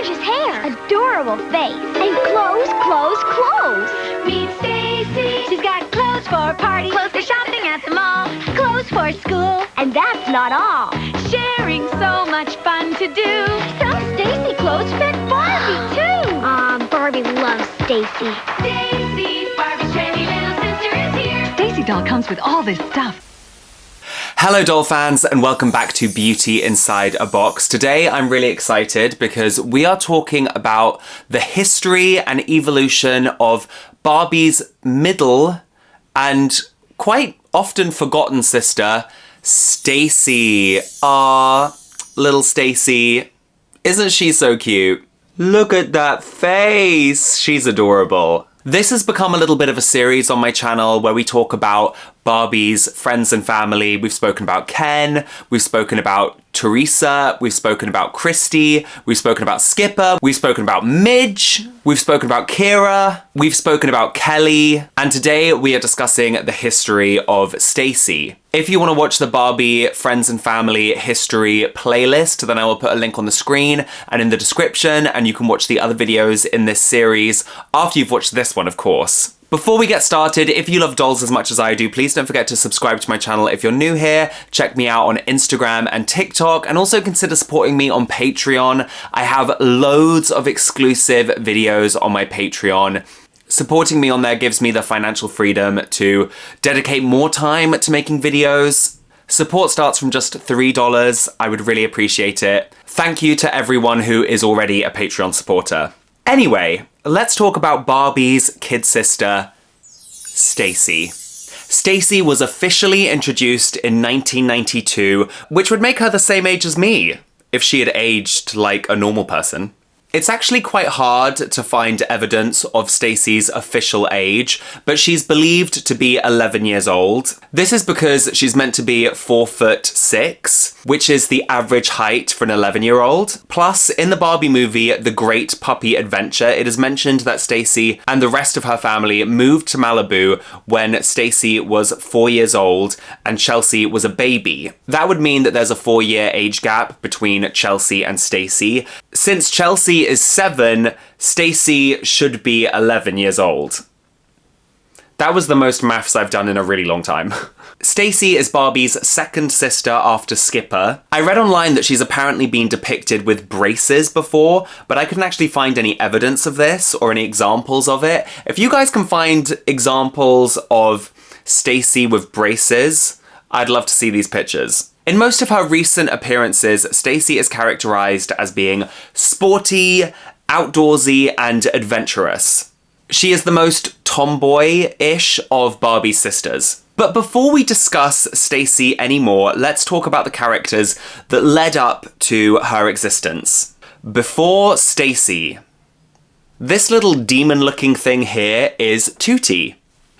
gorgeous hair, adorable face, and clothes. Meet Stacie. She's got clothes for parties, clothes for shopping at the mall, clothes for school, and that's not all. Sharing so much fun to do. Some Stacie clothes fit Barbie too. Barbie loves Stacie. Stacie, Barbie's trendy little sister is here. Stacie doll comes with all this stuff. Hello doll fans and welcome back to Beauty Inside a Box. Today I'm really excited because we are talking about the history and evolution of Barbie's middle and quite often forgotten sister, Stacie. Little Stacie. Isn't she so cute? Look at that face. She's adorable. This has become a little bit of a series on my channel where we talk about Barbie's friends and family. We've spoken about Ken, we've spoken about Teresa, we've spoken about Christy, we've spoken about Skipper, we've spoken about Midge, we've spoken about Kira, we've spoken about Kelly, and today we are discussing the history of Stacie. If you want to watch the Barbie Friends and Family History playlist, then I will put a link on the screen and in the description, and you can watch the other videos in this series after you've watched this one, of course. Before we get started, if you love dolls as much as I do, please don't forget to subscribe to my channel if you're new here. Check me out on Instagram and TikTok, and also consider supporting me on Patreon. I have loads of exclusive videos on my Patreon. Supporting me on there gives me the financial freedom to dedicate more time to making videos. Support starts from just $3. I would really appreciate it. Thank you to everyone who is already a Patreon supporter. Anyway, let's talk about Barbie's kid sister, Stacie. Stacie was officially introduced in 1992, which would make her the same age as me, if she had aged like a normal person. It's actually quite hard to find evidence of Stacie's official age, but she's believed to be 11 years old. This is because she's meant to be 4'6", which is the average height for an 11-year-old. Plus, in the Barbie movie, The Great Puppy Adventure, it is mentioned that Stacie and the rest of her family moved to Malibu when Stacie was 4 years old and Chelsea was a baby. That would mean that there's a 4-year age gap between Chelsea and Stacie. Since Chelsea is 7, Stacie should be 11 years old. That was the most maths I've done in a really long time. Stacie is Barbie's second sister after Skipper. I read online that she's apparently been depicted with braces before, but I couldn't actually find any evidence of this or any examples of it. If you guys can find examples of Stacie with braces, I'd love to see these pictures. In most of her recent appearances, Stacie is characterized as being sporty, outdoorsy, and adventurous. She is the most tomboy-ish of Barbie's sisters. But before we discuss Stacie anymore, let's talk about the characters that led up to her existence. Before Stacie, this little demon-looking thing here is Tootie.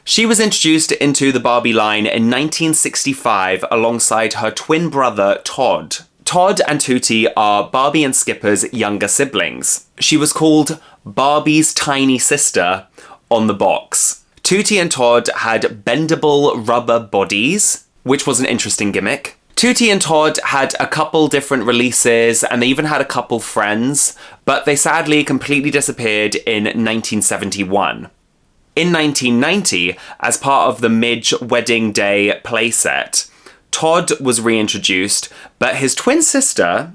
She was introduced into the Barbie line in 1965 alongside her twin brother, Todd. Todd and Tootie are Barbie and Skipper's younger siblings. She was called Barbie's tiny sister on the box. Tootie and Todd had bendable rubber bodies, which was an interesting gimmick. Tootie and Todd had a couple different releases and they even had a couple friends, but they sadly completely disappeared in 1971. In 1990, as part of the Midge Wedding Day playset, Todd was reintroduced, but his twin sister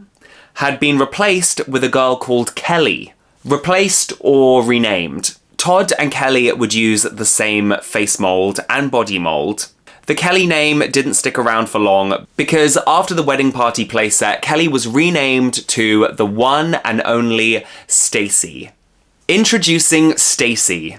had been replaced with a girl called Kelly. Replaced or renamed. Todd and Kelly would use the same face mold and body mold. The Kelly name didn't stick around for long because after the wedding party playset, Kelly was renamed to the one and only Stacie. Introducing Stacie.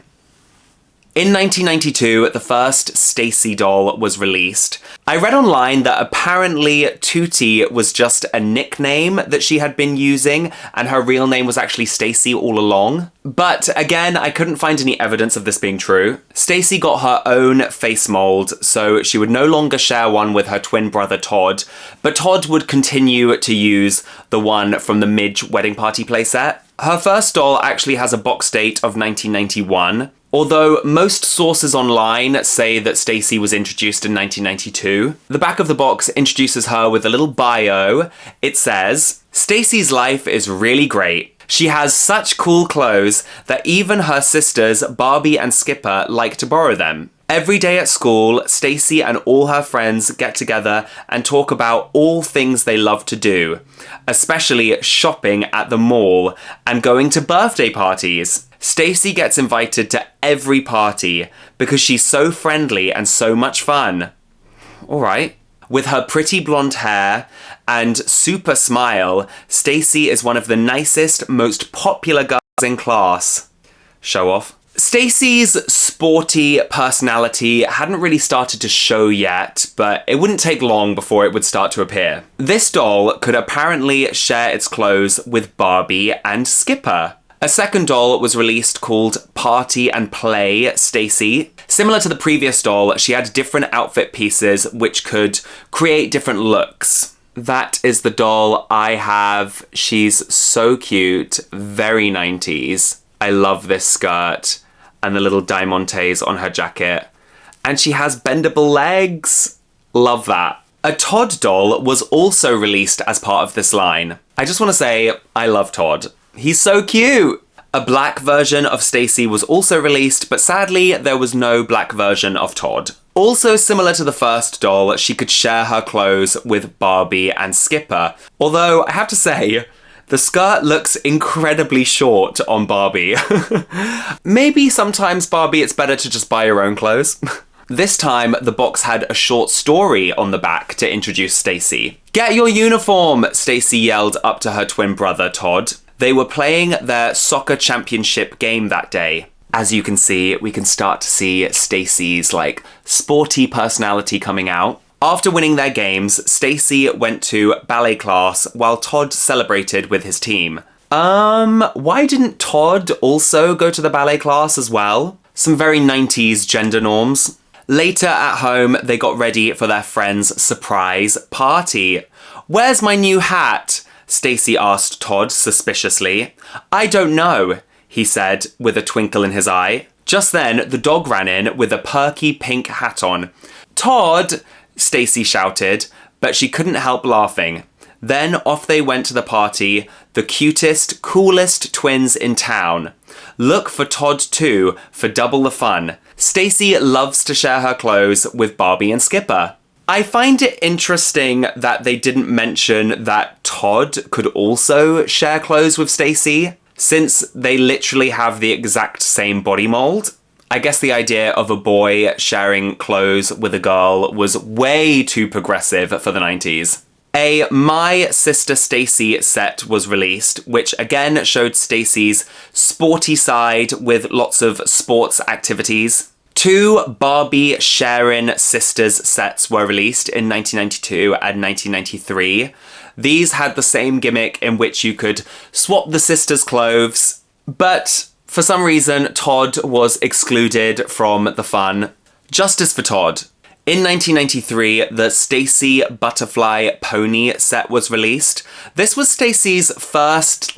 In 1992, the first Stacie doll was released. I read online that apparently Tootie was just a nickname that she had been using and her real name was actually Stacie all along. But again, I couldn't find any evidence of this being true. Stacie got her own face mold, so she would no longer share one with her twin brother Todd, but Todd would continue to use the one from the Midge wedding party playset. Her first doll actually has a box date of 1991. Although most sources online say that Stacie was introduced in 1992, the back of the box introduces her with a little bio. It says, "Stacie's life is really great. She has such cool clothes that even her sisters Barbie and Skipper like to borrow them. Every day at school, Stacie and all her friends get together and talk about all things they love to do, especially shopping at the mall and going to birthday parties. Stacie gets invited to every party because she's so friendly and so much fun. All right. With her pretty blonde hair and super smile, Stacie is one of the nicest, most popular girls in class. Show off. Stacie's sporty personality hadn't really started to show yet, but it wouldn't take long before it would start to appear. This doll could apparently share its clothes with Barbie and Skipper. A second doll was released called Party and Play Stacie. Similar to the previous doll, she had different outfit pieces which could create different looks. That is the doll I have. She's so cute, very 90s. I love this skirt and the little diamantes on her jacket. And she has bendable legs. Love that. A Todd doll was also released as part of this line. I just want to say, I love Todd. He's so cute! A black version of Stacie was also released, but sadly, there was no black version of Todd. Also similar to the first doll, she could share her clothes with Barbie and Skipper. Although, I have to say, the skirt looks incredibly short on Barbie. Maybe sometimes, Barbie, it's better to just buy your own clothes. This time, the box had a short story on the back to introduce Stacie. "Get your uniform," Stacie yelled up to her twin brother, Todd. They were playing their soccer championship game that day. As you can see, we can start to see Stacie's, sporty personality coming out. After winning their games, Stacie went to ballet class while Todd celebrated with his team. Why didn't Todd also go to the ballet class as well? Some very 90s gender norms. Later at home, they got ready for their friend's surprise party. "Where's my new hat?" Stacie asked Todd suspiciously. "I don't know," he said with a twinkle in his eye. Just then, the dog ran in with a perky pink hat on. "Todd!" Stacie shouted, but she couldn't help laughing. Then off they went to the party, the cutest, coolest twins in town. Look for Todd too, for double the fun. Stacie loves to share her clothes with Barbie and Skipper. I find it interesting that they didn't mention that Todd could also share clothes with Stacie, since they literally have the exact same body mold. I guess the idea of a boy sharing clothes with a girl was way too progressive for the 90s. A My Sister Stacie set was released, which again showed Stacie's sporty side with lots of sports activities. 2 Barbie Sharon Sisters sets were released in 1992 and 1993. These had the same gimmick in which you could swap the sisters' clothes, but for some reason Todd was excluded from the fun. Justice for Todd. In 1993, the Stacie Butterfly Pony set was released. This was Stacie's first,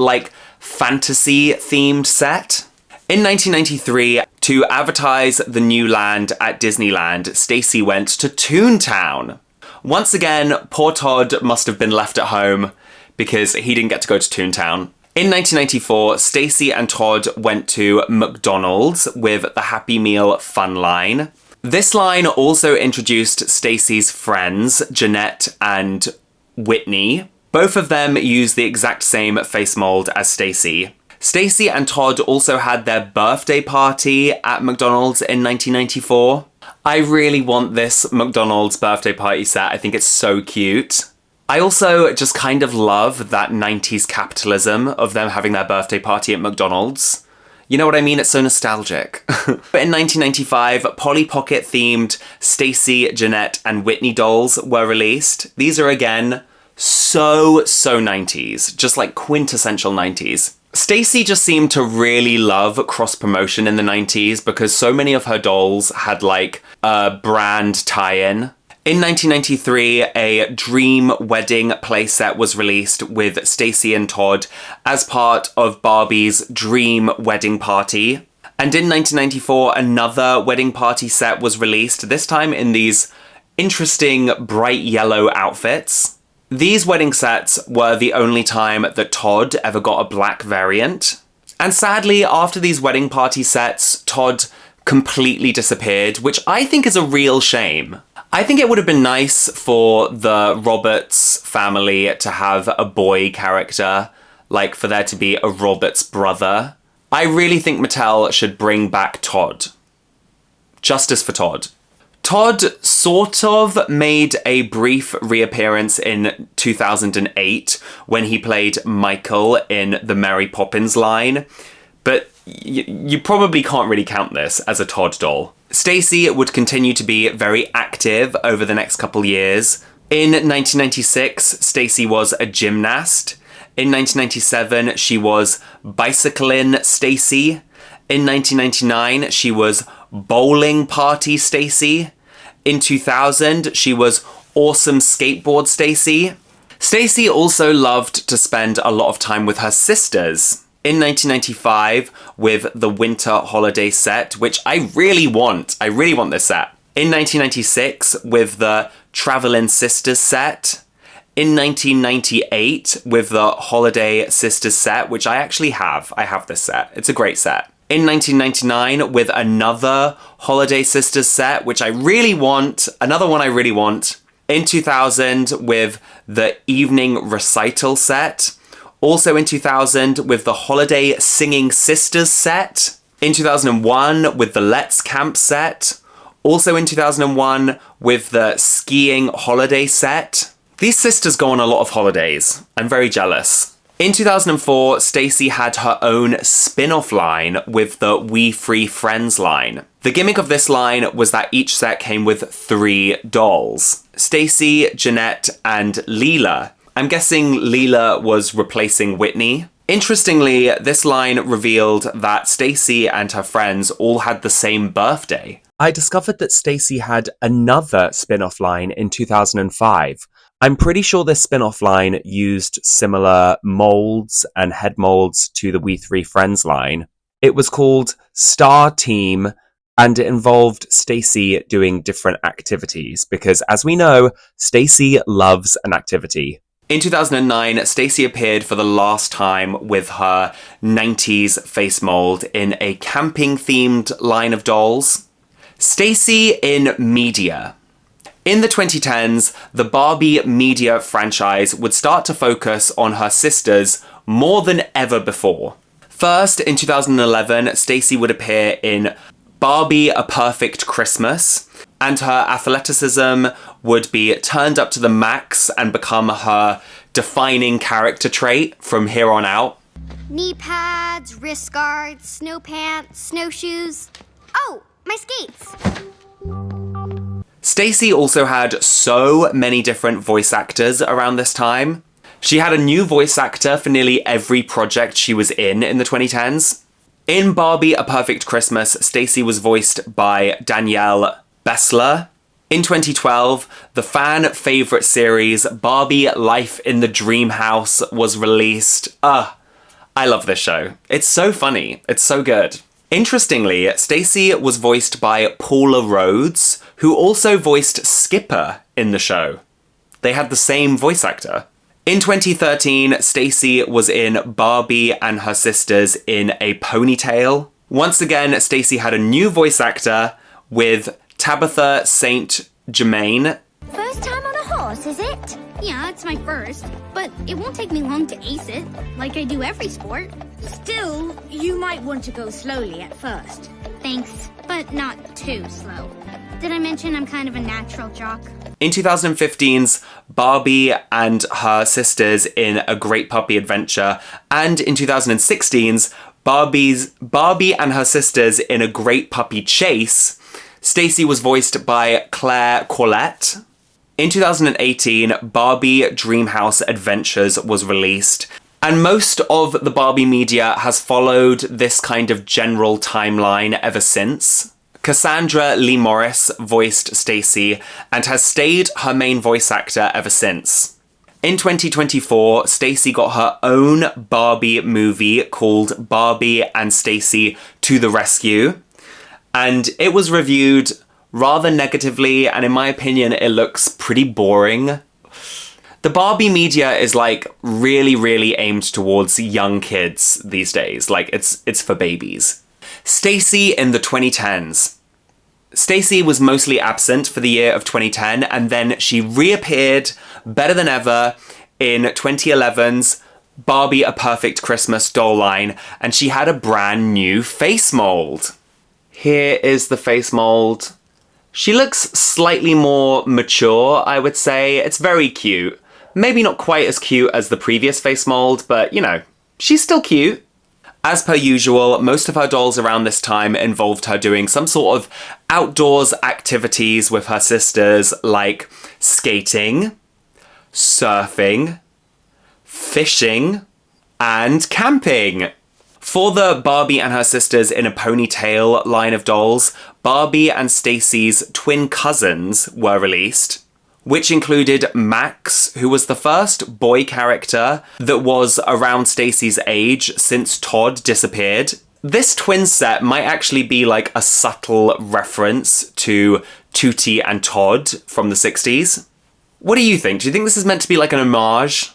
fantasy-themed set. In 1993, to advertise the new land at Disneyland, Stacie went to Toontown. Once again, poor Todd must have been left at home because he didn't get to go to Toontown. In 1994, Stacie and Todd went to McDonald's with the Happy Meal fun line. This line also introduced Stacie's friends, Jeanette and Whitney. Both of them used the exact same face mold as Stacie. Stacie and Todd also had their birthday party at McDonald's in 1994. I really want this McDonald's birthday party set. I think it's so cute. I also just kind of love that 90s capitalism of them having their birthday party at McDonald's. You know what I mean? It's so nostalgic. But in 1995, Polly Pocket themed Stacie, Jeanette and Whitney dolls were released. These are again so 90s, just quintessential 90s. Stacie just seemed to really love cross-promotion in the 90s because so many of her dolls had a brand tie-in. In 1993, a Dream Wedding playset was released with Stacie and Todd as part of Barbie's Dream Wedding Party. And in 1994, another wedding party set was released, this time in these interesting bright yellow outfits. These wedding sets were the only time that Todd ever got a black variant. And sadly, after these wedding party sets, Todd completely disappeared, which I think is a real shame. I think it would have been nice for the Roberts family to have a boy character, like for there to be a Roberts brother. I really think Mattel should bring back Todd. Justice for Todd. Todd sort of made a brief reappearance in 2008 when he played Michael in the Mary Poppins line, but you probably can't really count this as a Todd doll. Stacie would continue to be very active over the next couple years. In 1996, Stacie was a gymnast. In 1997, she was Bicyclin' Stacie. In 1999, she was Bowling Party Stacie. In 2000, she was Awesome Skateboard Stacie. Stacie also loved to spend a lot of time with her sisters. In 1995, with the Winter Holiday set, which I really want this set. In 1996, with the Travelin' Sisters set. In 1998, with the Holiday Sisters set, which I actually have. I have this set. It's a great set. In 1999, with another Holiday Sisters set, which I really want. Another one I really want. In 2000, with the Evening Recital set. Also in 2000, with the Holiday Singing Sisters set. In 2001, with the Let's Camp set. Also in 2001, with the Skiing Holiday set. These sisters go on a lot of holidays. I'm very jealous. In 2004, Stacie had her own spin-off line with the We Free Friends line. The gimmick of this line was that each set came with 3 dolls. Stacie, Jeanette, and Leela. I'm guessing Leela was replacing Whitney. Interestingly, this line revealed that Stacie and her friends all had the same birthday. I discovered that Stacie had another spin-off line in 2005. I'm pretty sure this spin-off line used similar molds and head molds to the We Three Friends line. It was called Star Team, and it involved Stacie doing different activities, because as we know, Stacie loves an activity. In 2009, Stacie appeared for the last time with her 90s face mold in a camping-themed line of dolls. Stacie in media. In the 2010s, the Barbie media franchise would start to focus on her sisters more than ever before. First, in 2011, Stacie would appear in Barbie: A Perfect Christmas, and her athleticism would be turned up to the max and become her defining character trait from here on out. Knee pads, wrist guards, snow pants, snowshoes. Oh, my skates! Stacie also had so many different voice actors around this time. She had a new voice actor for nearly every project she was in the 2010s. In Barbie: A Perfect Christmas, Stacie was voiced by Danielle Bessler. In 2012, the fan favourite series Barbie: Life in the Dream House was released. I love this show. It's so funny. It's so good. Interestingly, Stacie was voiced by Paula Rhodes, who also voiced Skipper in the show. They had the same voice actor. In 2013, Stacie was in Barbie and Her Sisters in a Ponytail. Once again, Stacie had a new voice actor with Tabitha St. Germain. First time on a horse, is it? Yeah, it's my first, but it won't take me long to ace it, like I do every sport. Still, you might want to go slowly at first. Thanks, but not too slow. Did I mention I'm kind of a natural jock? In 2015's Barbie and Her Sisters in A Great Puppy Adventure, and in 2016's Barbie and Her Sisters in A Great Puppy Chase, Stacie was voiced by Claire Collette. In 2018, Barbie Dreamhouse Adventures was released, and most of the Barbie media has followed this kind of general timeline ever since. Cassandra Lee Morris voiced Stacie and has stayed her main voice actor ever since. In 2024, Stacie got her own Barbie movie called Barbie and Stacie to the Rescue, and it was reviewed rather negatively, and in my opinion, it looks pretty boring. The Barbie media is like really aimed towards young kids these days. Like it's for babies. Stacie in the 2010s. Stacie was mostly absent for the year of 2010, and then she reappeared better than ever in 2011's Barbie A Perfect Christmas doll line, and she had a brand new face mold. Here is the face mold. She looks slightly more mature, I would say. It's very cute. Maybe not quite as cute as the previous face mold, but you know, she's still cute. As per usual, most of her dolls around this time involved her doing some sort of outdoors activities with her sisters, like skating, surfing, fishing, and camping. For the Barbie and her sisters in a ponytail line of dolls, Barbie and Stacie's twin cousins were released, which included Max, who was the first boy character that was around Stacie's age since Todd disappeared. This twin set might actually be like a subtle reference to Tootie and Todd from the 60s. What do you think? Do you think this is meant to be like an homage?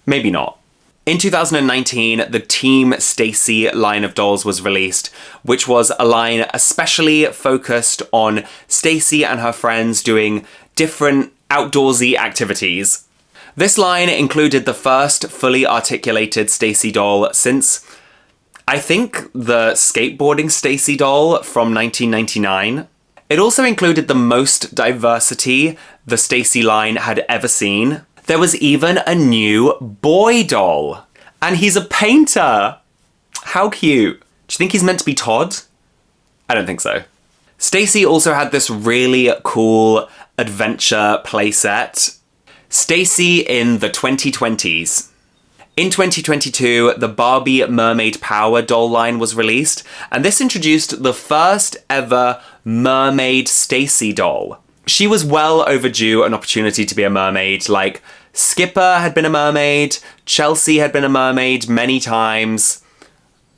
Maybe not. In 2019, the Team Stacie line of dolls was released, which was a line especially focused on Stacie and her friends doing different outdoorsy activities. This line included the first fully articulated Stacie doll since, I think, the skateboarding Stacie doll from 1999. It also included the most diversity the Stacie line had ever seen. There was even a new boy doll, and he's a painter. How cute. Do you think he's meant to be Todd? I don't think so. Stacie also had this really cool adventure playset, Stacie in the 2020s. In 2022, the Barbie Mermaid Power doll line was released, and this introduced the first ever mermaid Stacie doll. She was well overdue an opportunity to be a mermaid. Like, Skipper had been a mermaid, Chelsea had been a mermaid many times.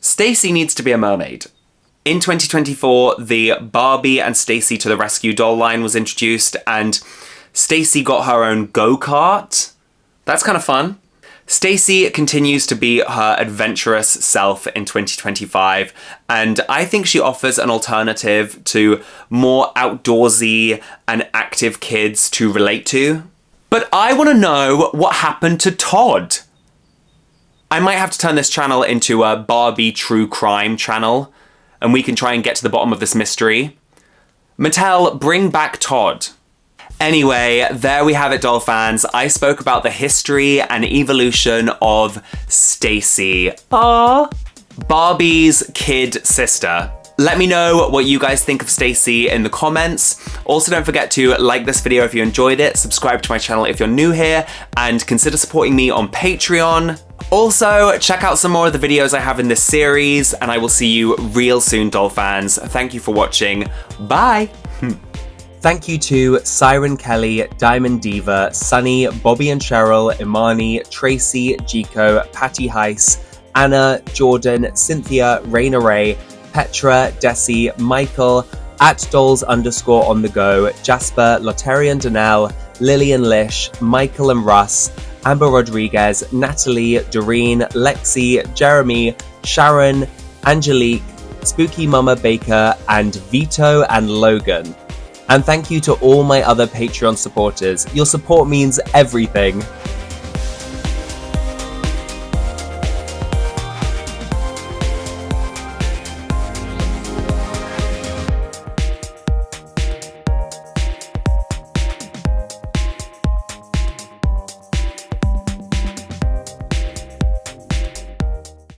Stacie needs to be a mermaid. In 2024, the Barbie and Stacie to the Rescue doll line was introduced, and Stacie got her own go-kart. That's kind of fun. Stacie continues to be her adventurous self in 2025, and I think she offers an alternative to more outdoorsy and active kids to relate to. But I want to know what happened to Todd. I might have to turn this channel into a Barbie true crime channel, and we can try and get to the bottom of this mystery. Mattel, bring back Todd. Anyway, there we have it, doll fans. I spoke about the history and evolution of Stacie. Aww. Barbie's kid sister. Let me know what you guys think of Stacie in the comments. Also, don't forget to like this video if you enjoyed it, subscribe to my channel if you're new here, and consider supporting me on Patreon. Also, check out some more of the videos I have in this series, and I will see you real soon, doll fans. Thank you for watching. Bye! Thank you to Siren Kelly, Diamond Diva, Sunny, Bobby and Cheryl, Imani, Tracy, Jico, Patty Heiss, Anna, Jordan, Cynthia, Raina Ray, Petra, Desi, Michael, @dolls_on-the-go, Jasper, Lotterian Donnell, Lillian Lish, Michael and Russ, Amber Rodriguez, Natalie, Doreen, Lexi, Jeremy, Sharon, Angelique, Spooky Mama Baker, and Vito and Logan. And thank you to all my other Patreon supporters. Your support means everything.